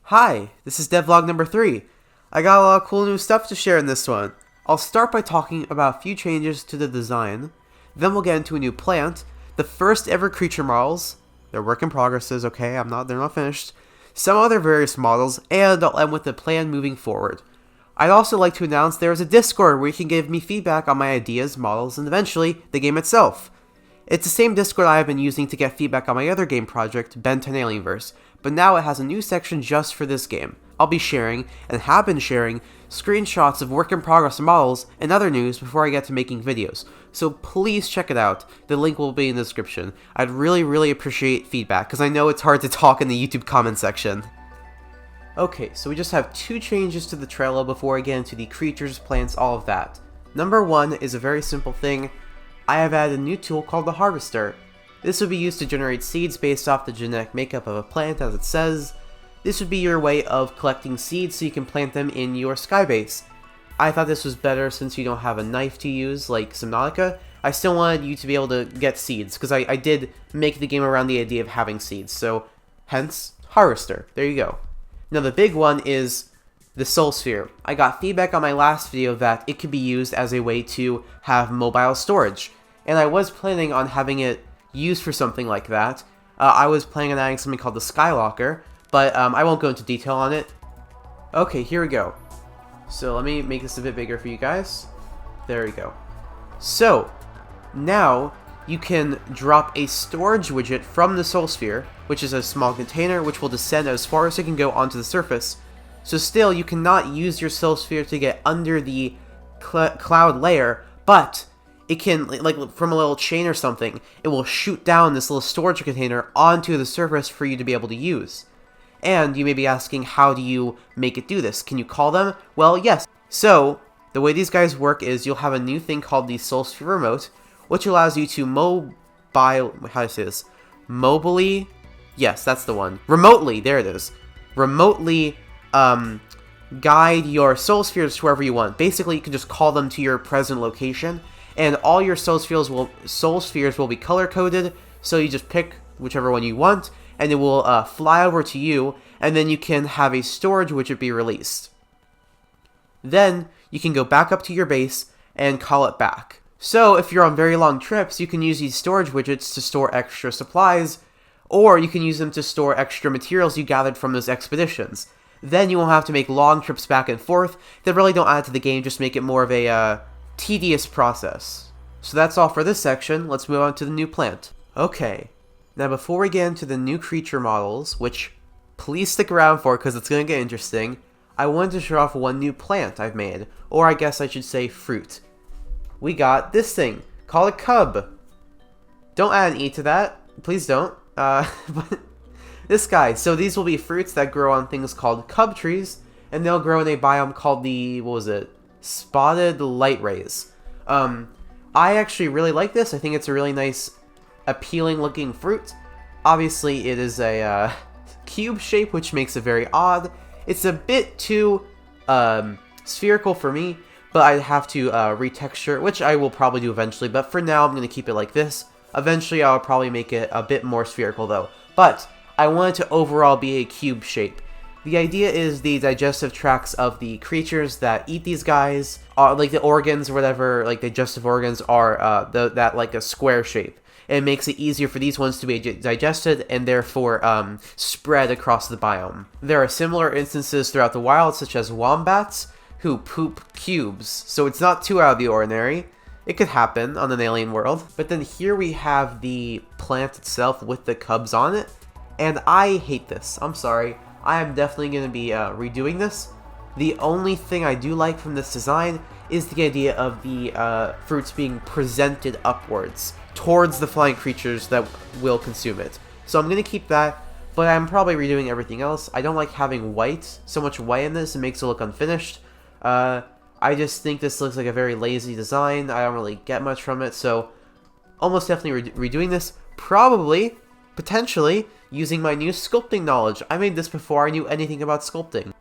Hi, this is devlog number 3. I got a lot of cool new stuff to share in this one. I'll start by talking about a few changes to the design, then we'll get into a new plant, the first ever creature models, they're work in progresses, okay, they're not finished, some other various models, and I'll end with the plan moving forward. I'd also like to announce there is a Discord where you can give me feedback on my ideas, models, and eventually, the game itself. It's the same Discord I have been using to get feedback on my other game project, Ben 10 Alienverse, but now it has a new section just for this game. I'll be sharing, and have been sharing, screenshots of work in progress models and other news before I get to making videos, so please check it out. The link will be in the description. I'd really appreciate feedback, because I know it's hard to talk in the YouTube comment section. Okay, so we just have 2 changes to the Trello before I get into the creatures, plants, all of that. Number 1 is a very simple thing. I have added a new tool called the Harvester. This would be used to generate seeds based off the genetic makeup of a plant, as it says. This would be your way of collecting seeds so you can plant them in your skybase. I thought this was better since you don't have a knife to use like Subnautica. I still wanted you to be able to get seeds, because I did make the game around the idea of having seeds, so hence, Harvester. There you go. Now the big one is the Soul Sphere. I got feedback on my last video that it could be used as a way to have mobile storage, and I was planning on having it used for something like that. I was planning on adding something called the Skylocker, but I won't go into detail on it. Okay, here we go. So let me make this a bit bigger for you guys. There we go. So, now you can drop a storage widget from the Soul Sphere, which is a small container which will descend as far as it can go onto the surface. So still, you cannot use your Soul Sphere to get under the cloud layer, but it can, like from a little chain or something, it will shoot down this little storage container onto the surface for you to be able to use. And you may be asking, how do you make it do this? Can you call them? Well, yes. So, the way these guys work is you'll have a new thing called the Soul Sphere Remote, which allows you to mobily, yes, that's the one. Remotely, there it is. Remotely, guide your Soul Spheres to wherever you want. Basically, you can just call them to your present location, and all your Soul Spheres will be color-coded, so you just pick whichever one you want, and it will fly over to you, and then you can have a storage widget be released. Then, you can go back up to your base and call it back. So, if you're on very long trips, you can use these storage widgets to store extra supplies, or you can use them to store extra materials you gathered from those expeditions. Then you won't have to make long trips back and forth that really don't add to the game, just make it more of a tedious process. So that's all for this section. Let's move on to the new plant. Okay, now before we get into the new creature models, which please stick around for because it's going to get interesting, I wanted to show off one new plant I've made, or I guess I should say fruit. We got this thing, called a cub. Don't add an E to that, please don't. But this guy, so these will be fruits that grow on things called cub trees, and they'll grow in a biome called the, Spotted Light Rays. I actually really like this. I think it's a really nice, appealing looking fruit. Obviously, it is a cube shape, which makes it very odd. It's a bit too spherical for me, but I have to retexture it, which I will probably do eventually, but for now I'm going to keep it like this. Eventually I'll probably make it a bit more spherical though, but I want it to overall be a cube shape. The idea is the digestive tracts of the creatures that eat these guys, are like the organs or whatever, like digestive organs are that like a square shape. It makes it easier for these ones to be digested and therefore spread across the biome. There are similar instances throughout the wild, such as wombats, who poop cubes, so it's not too out of the ordinary. It could happen on an alien world. But then here we have the plant itself with the cubs on it, and I hate this. I'm sorry. I am definitely going to be redoing this. The only thing I do like from this design is the idea of the fruits being presented upwards towards the flying creatures that will consume it. So I'm going to keep that, but I'm probably redoing everything else. I don't like having so much white in this. It makes it look unfinished. I just think this looks like a very lazy design. I don't really get much from it, so almost definitely redoing this. Probably, potentially, using my new sculpting knowledge. I made this before I knew anything about sculpting.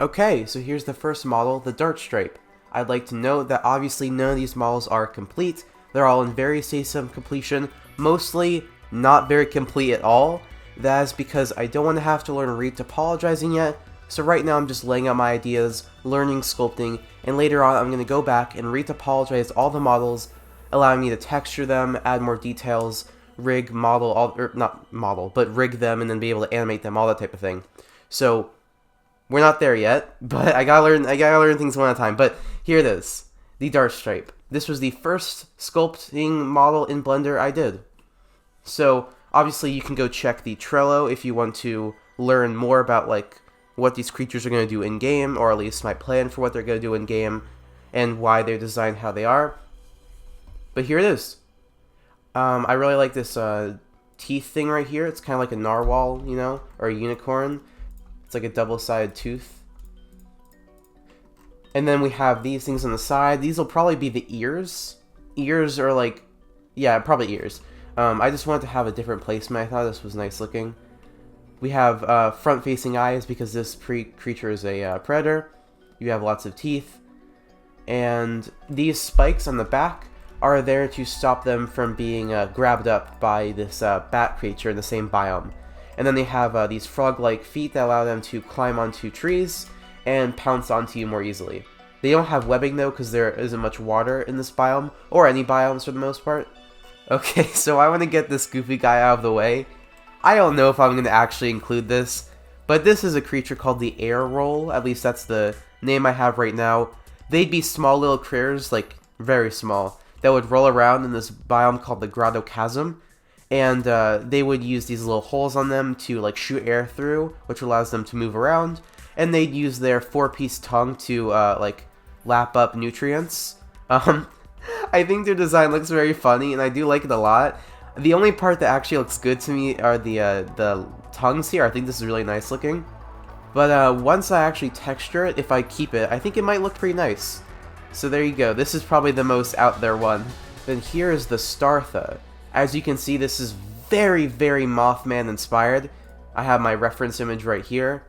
Okay, so here's the first model, the Dart Stripe. I'd like to note that obviously none of these models are complete. They're all in various stages of completion, mostly not very complete at all. That is because I don't want to have to learn read topologizing yet, So right now I'm just laying out my ideas, learning sculpting, and later on I'm going to go back and retopologize all the models, allowing me to texture them, add more details, rig, model, or not model, but rig them and then be able to animate them, all that type of thing. So we're not there yet, but I gotta learn things one at a time. But here it is, the Dart Stripe. This was the first sculpting model in Blender I did. So obviously you can go check the Trello if you want to learn more about like what these creatures are going to do in game, or at least my plan for what they're going to do in game and why they're designed how they are. But here it is. I really like this teeth thing right here. It's kind of like a narwhal, you know, or a unicorn. It's like a double-sided tooth. And then we have these things on the side. These will probably be the ears. Ears are like, yeah, probably ears. I just wanted to have a different placement. I thought this was nice looking. We have front-facing eyes because this creature is a predator. You have lots of teeth. And these spikes on the back are there to stop them from being grabbed up by this bat creature in the same biome. And then they have these frog-like feet that allow them to climb onto trees and pounce onto you more easily. They don't have webbing though because there isn't much water in this biome, or any biomes for the most part. Okay, so I want to get this goofy guy out of the way. I don't know if I'm going to actually include this, but this is a creature called the air roll. At least that's the name I have right now. They'd be small little critters, like very small, that would roll around in this biome called the Grotto Chasm. And they would use these little holes on them to like shoot air through, which allows them to move around. And they'd use their 4-piece tongue to like lap up nutrients. I think their design looks very funny, and I do like it a lot. The only part that actually looks good to me are the tongues here. I think this is really nice looking. But once I actually texture it, if I keep it, I think it might look pretty nice. So there you go. This is probably the most out there one. Then here is the Startha. As you can see, this is very, very Mothman inspired. I have my reference image right here.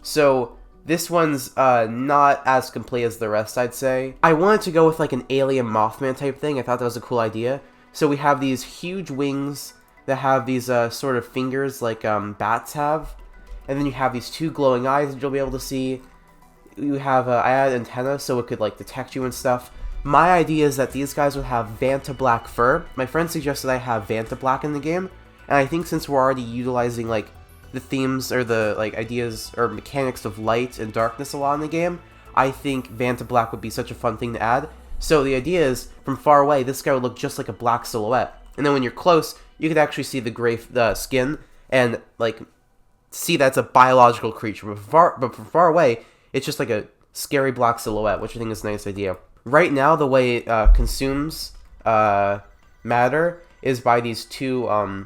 So this one's not as complete as the rest, I'd say. I wanted to go with like an alien Mothman type thing. I thought that was a cool idea. So we have these huge wings that have these sort of fingers like bats have. And then you have these 2 glowing eyes that you'll be able to see. You have, I added antenna so it could like detect you and stuff. My idea is that these guys would have Vanta Black fur. My friend suggested I have Vanta Black in the game. And I think since we're already utilizing like the themes or the like ideas or mechanics of light and darkness a lot in the game, I think Vanta Black would be such a fun thing to add. So the idea is, from far away, this guy would look just like a black silhouette. And then when you're close, you could actually see the gray skin and like see that's a biological creature. But from far away, it's just like a scary black silhouette, which I think is a nice idea. Right now, the way it consumes matter is by these 2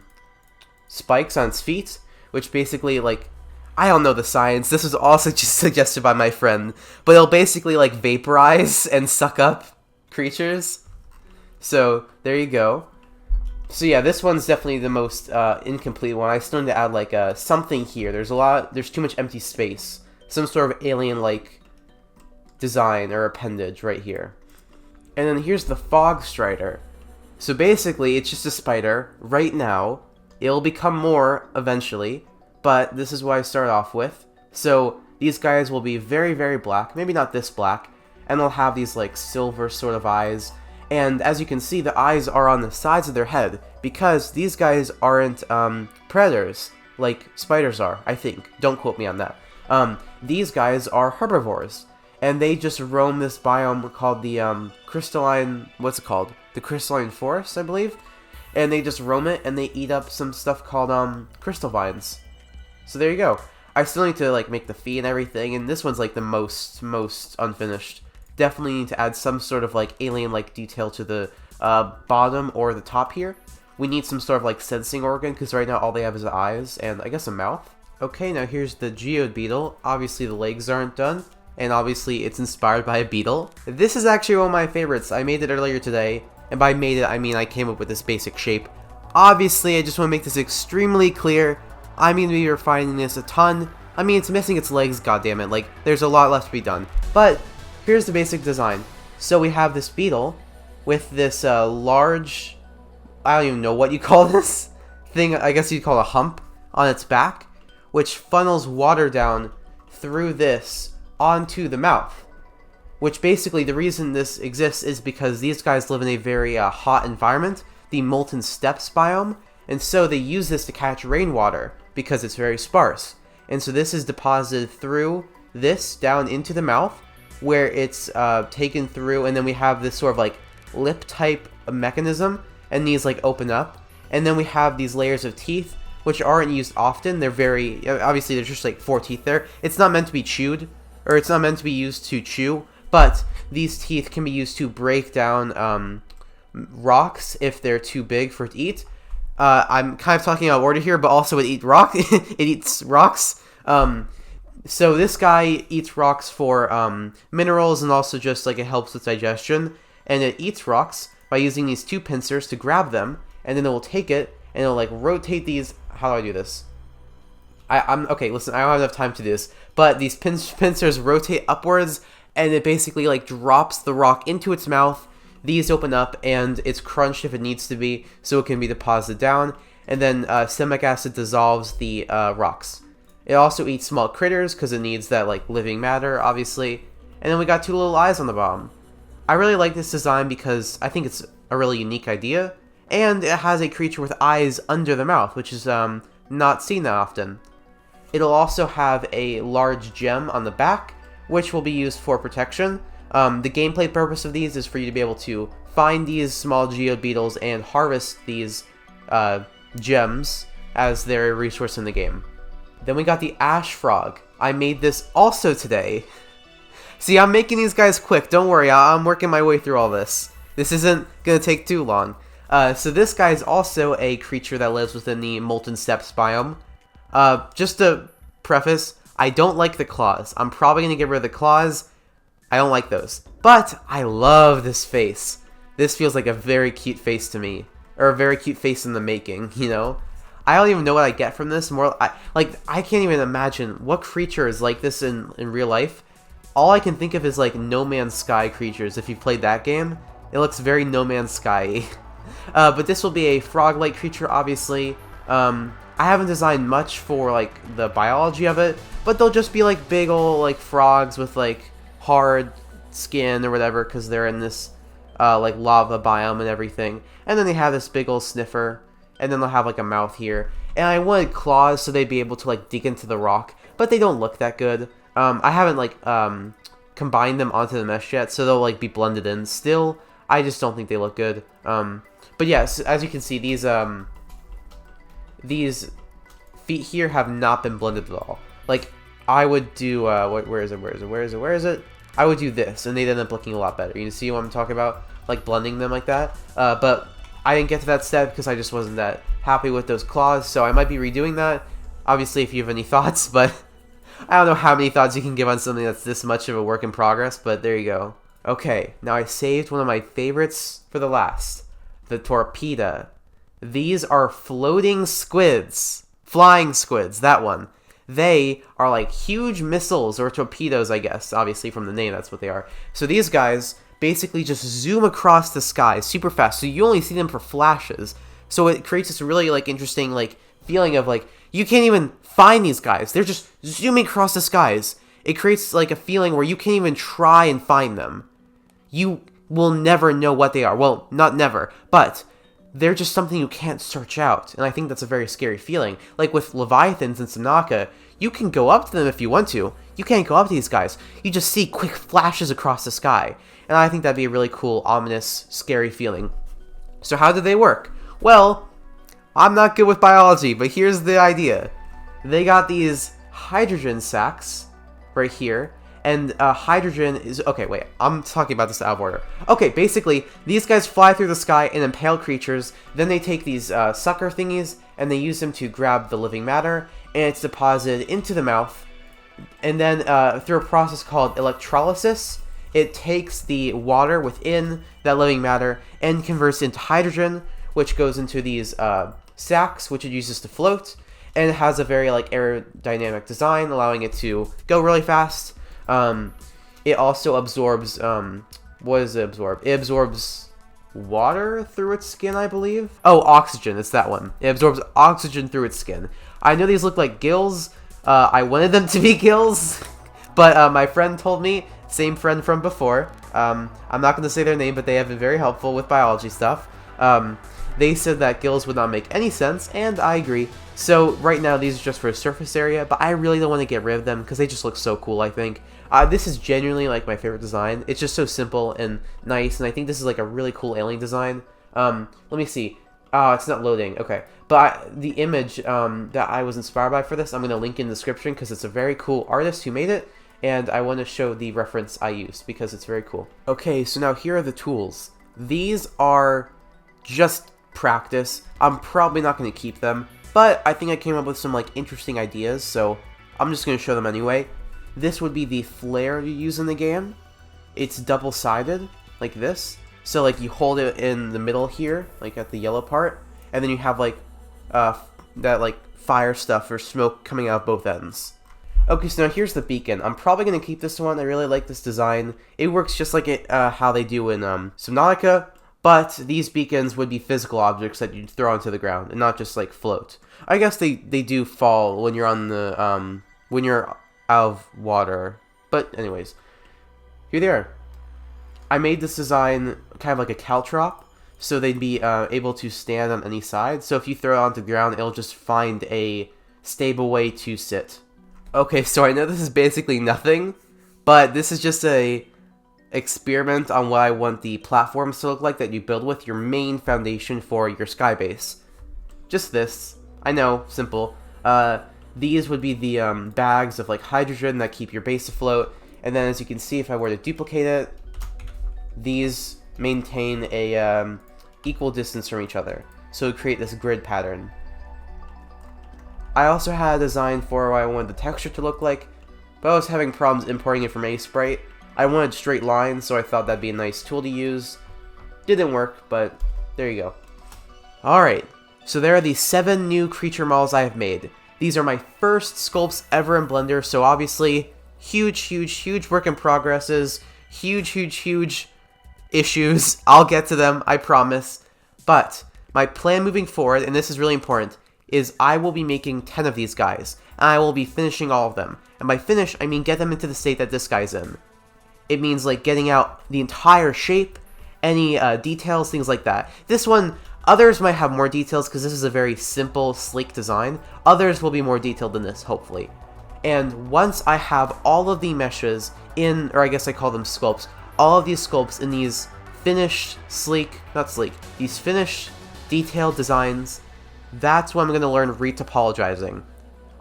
spikes on its feet, which basically, like, I don't know the science. This was also just suggested by my friend, but it'll basically like vaporize and suck up creatures. So there you go. So yeah, this one's definitely the most incomplete one. I still need to add like something here. There's too much empty space. Some sort of alien-like design or appendage right here. And then here's the Fog Strider. So basically, it's just a spider right now. It'll become more eventually, but this is what I start off with. So these guys will be very, very black. Maybe not this black. And they'll have these like silver sort of eyes. And as you can see, the eyes are on the sides of their head because these guys aren't predators like spiders are, I think. Don't quote me on that. These guys are herbivores. And they just roam this biome called the crystalline, what's it called? The crystalline forest, I believe. And they just roam it and they eat up some stuff called crystal vines. So there you go. I still need to like make the fee and everything, and this one's like the most unfinished. Definitely need to add some sort of like alien-like detail to the bottom or the top here. We need some sort of like sensing organ because right now all they have is eyes and I guess a mouth. Okay, now here's the Geo Beetle. Obviously the legs aren't done, and obviously it's inspired by a beetle. This is actually one of my favorites. I made it earlier today, and by made it I mean I came up with this basic shape. Obviously, I just want to make this extremely clear. I'm going to be refining this a ton. I mean, it's missing its legs, goddammit. Like, there's a lot left to be done. But here's the basic design. So we have this beetle with this large, I don't even know what you call this thing. I guess you'd call it a hump on its back, which funnels water down through this onto the mouth. Which basically, the reason this exists is because these guys live in a very hot environment, the molten steppes biome, and so they use this to catch rainwater because it's very sparse. And so this is deposited through this down into the mouth, where it's taken through, and then we have this sort of like lip type mechanism, and these like open up, and then we have these layers of teeth, which aren't used often. They're very, obviously there's just like 4 teeth there. It's not meant to be chewed, or it's not meant to be used to chew, but these teeth can be used to break down rocks if they're too big for it to eat. I'm kind of talking out of order here, but also it eats rocks. So this guy eats rocks for minerals, and also just like it helps with digestion. And it eats rocks by using these 2 pincers to grab them, and then it will take it and it'll like rotate these. How do I do this? I'm okay. Listen, I don't have enough time to do this, but these pincers rotate upwards, and it basically like drops the rock into its mouth. These open up, and it's crunched if it needs to be, so it can be deposited down, and then stomach acid dissolves the rocks. It also eats small critters because it needs that like living matter, obviously. And then we got 2 little eyes on the bottom. I really like this design because I think it's a really unique idea, and it has a creature with eyes under the mouth, which is not seen that often. It'll also have a large gem on the back, which will be used for protection. The gameplay purpose of these is for you to be able to find these small Geo Beetles and harvest these gems as they're a resource in the game. Then we got the Ash Frog. I made this also today. See, I'm making these guys quick. Don't worry, I'm working my way through all this. This isn't going to take too long. So this guy is also a creature that lives within the Molten Steppes biome. Just to preface, I don't like the claws. I'm probably going to get rid of the claws. I don't like those. But I love this face. This feels like a very cute face to me. Or a very cute face in the making, you know? I don't even know what I get from this. I can't even imagine what creature is like this in real life. All I can think of is like No Man's Sky creatures. If you've played that game, it looks very No Man's Sky-y. But this will be a frog-like creature, obviously. I haven't designed much for like the biology of it, but they'll just be like big ol' like frogs with like hard skin or whatever, because they're in this like lava biome and everything. And then they have this big ol' sniffer, and then they'll have like a mouth here. And I wanted claws so they'd be able to like dig into the rock, but they don't look that good. I haven't like combined them onto the mesh yet, so they'll like be blended in still. I just don't think they look good. But yes, as you can see, these feet here have not been blended at all. Like, I would do, where is it? I would do this, and they'd end up looking a lot better. You see what I'm talking about? Like, blending them like that. But I didn't get to that step because I just wasn't that happy with those claws, so I might be redoing that. Obviously, if you have any thoughts, but I don't know how many thoughts you can give on something that's this much of a work in progress, but there you go. Okay, now I saved one of my favorites for the last. The Torpeda. These are floating squids. Flying squids, that one. They are like huge missiles, or torpedoes, I guess. Obviously, from the name, that's what they are. So these guys basically just zoom across the sky super fast, so you only see them for flashes. So it creates this really like interesting like feeling of like, you can't even find these guys. They're just zooming across the skies. It creates like a feeling where you can't even try and find them. You will never know what they are. Well, not never, but they're just something you can't search out, and I think that's a very scary feeling. Like with Leviathans and Sanaka, you can go up to them if you want to. You can't go up to these guys. You just see quick flashes across the sky, and I think that'd be a really cool, ominous, scary feeling. So how do they work? Well, I'm not good with biology, but here's the idea. They got these hydrogen sacs right here, and hydrogen is... Okay, wait, I'm talking about this out of order. Okay, basically, these guys fly through the sky and impale creatures. Then they take these sucker thingies, and they use them to grab the living matter, and it's deposited into the mouth. And then through a process called electrolysis, it takes the water within that living matter and converts it into hydrogen, which goes into these sacs, which it uses to float. And it has a very like aerodynamic design, allowing it to go really fast. It also absorbs, what does it absorb? It absorbs water through its skin, I believe. Oh, oxygen, it's that one. It absorbs oxygen through its skin. I know these look like gills. I wanted them to be gills. But my friend told me, same friend from before, I'm not going to say their name, but they have been very helpful with biology stuff. They said that gills would not make any sense, and I agree. So right now these are just for a surface area, but I really don't want to get rid of them because they just look so cool, I think. This is genuinely like my favorite design. It's just so simple and nice, and I think this is like a really cool alien design. Let me see. It's not loading. Okay. But the image that I was inspired by for this, I'm going to link in the description because it's a very cool artist who made it, and I want to show the reference I used because it's very cool. Okay, so now here are the tools. These are just practice. I'm probably not going to keep them, but I think I came up with some like interesting ideas, so I'm just going to show them anyway. This would be the flare you use in the game. It's double-sided, like this. So like you hold it in the middle here, like at the yellow part, and then you have like that like fire stuff or smoke coming out both ends. Okay, so now here's the beacon. I'm probably going to keep this one. I really like this design. It works just like how they do in Subnautica, but these beacons would be physical objects that you'd throw onto the ground and not just like float. I guess they do fall when you're on the when you're out of water. But anyways, here they are. I made this design kind of like a caltrop, so they'd be able to stand on any side. So if you throw it onto the ground, it'll just find a stable way to sit. Okay, so I know this is basically nothing, but this is just a experiment on what I want the platforms to look like that you build with your main foundation for your sky base. Just this. I know, simple. These would be the bags of like hydrogen that keep your base afloat, and then as you can see, if I were to duplicate it, these maintain a equal distance from each other, so it create this grid pattern. I also had a design for what I wanted the texture to look like, but I was having problems importing it from Sprite. I wanted straight lines, so I thought that'd be a nice tool to use. Didn't work, but there you go. Alright, so there are the 7 new creature models I have made. These are my first sculpts ever in Blender, so obviously, huge work in progresses, huge issues. I'll get to them, I promise. But my plan moving forward, and this is really important, is I will be making 10 of these guys, and I will be finishing all of them. And by finish, I mean get them into the state that this guy's in. It means like getting out the entire shape, any details, things like that. This one, others might have more details because this is a very simple, sleek design. Others will be more detailed than this, hopefully. And once I have all of the meshes in, or I guess I call them sculpts, all of these sculpts in these finished, these finished, detailed designs, that's when I'm going to learn retopologizing.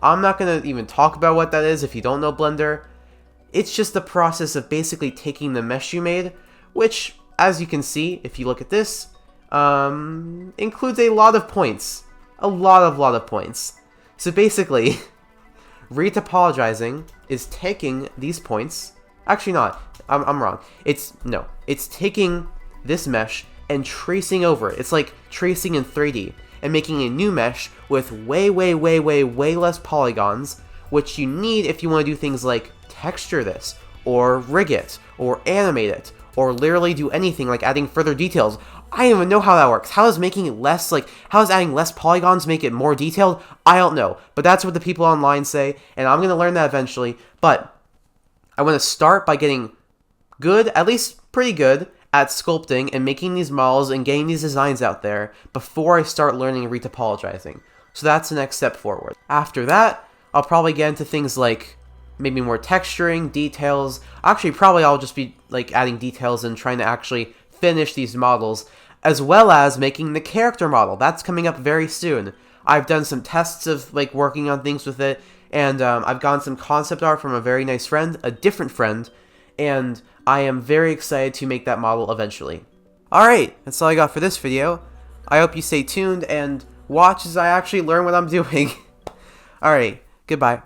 I'm not going to even talk about what that is if you don't know Blender. It's just the process of basically taking the mesh you made, which, as you can see, if you look at this, includes a lot of points. A lot of points. So basically, retopologizing is taking these points, actually not, I'm wrong. It's taking this mesh and tracing over it. It's like tracing in 3D and making a new mesh with way less polygons, which you need if you want to do things like texture this, or rig it, or animate it, or literally do anything like adding further details. I don't even know how that works. How does making it less, how does adding less polygons make it more detailed? I don't know, but that's what the people online say, and I'm going to learn that eventually. But I want to start by getting good, at least pretty good, at sculpting and making these models and getting these designs out there before I start learning retopologizing. So that's the next step forward. After that, I'll probably get into things like maybe more texturing, details. Actually, probably I'll just be like adding details and trying to actually finish these models, as well as making the character model. That's coming up very soon. I've done some tests of like working on things with it, and I've gotten some concept art from a very nice friend, a different friend, and I am very excited to make that model eventually. Alright, that's all I got for this video. I hope you stay tuned and watch as I actually learn what I'm doing. Alright, goodbye.